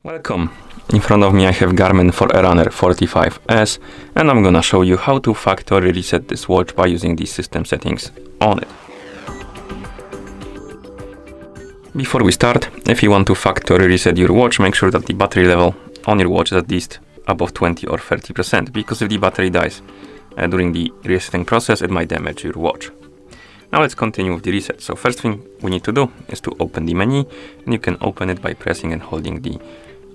Welcome. In front of me I have Garmin Forerunner 45S and I'm gonna show you how to factory reset this watch by using these system settings on it. Before we start, if you want to factory reset your watch, make sure that the battery level on your watch is at least above 20 or 30%, because if the battery dies during the resetting process, it might damage your watch. Now let's continue with the reset. So first thing we need to do is to open the menu, and you can open it by pressing and holding the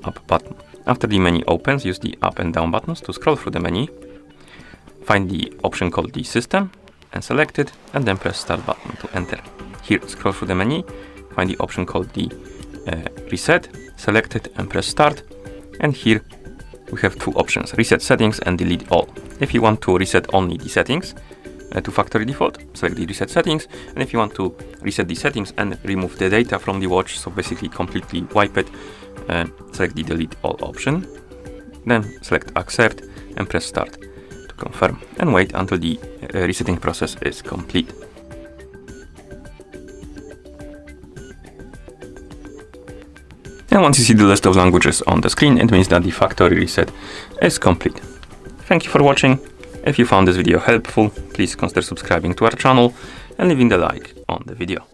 up button. After the menu opens, use the up and down buttons to scroll through the menu. Find the option called the system and select it, and then press start button to enter. Here, scroll through the menu, find the option called the reset, select it and press start. And here we have two options, reset settings and delete all. If you want to reset only the settings to factory default, select the reset settings. And if you want to reset the settings and remove the data from the watch, so basically completely wipe it, select the delete all option. Then select accept and press start to confirm, and wait until the resetting process is complete. And once you see the list of languages on the screen, it means that the factory reset is complete. Thank you for watching. If you found this video helpful, please consider subscribing to our channel and leaving a like on the video.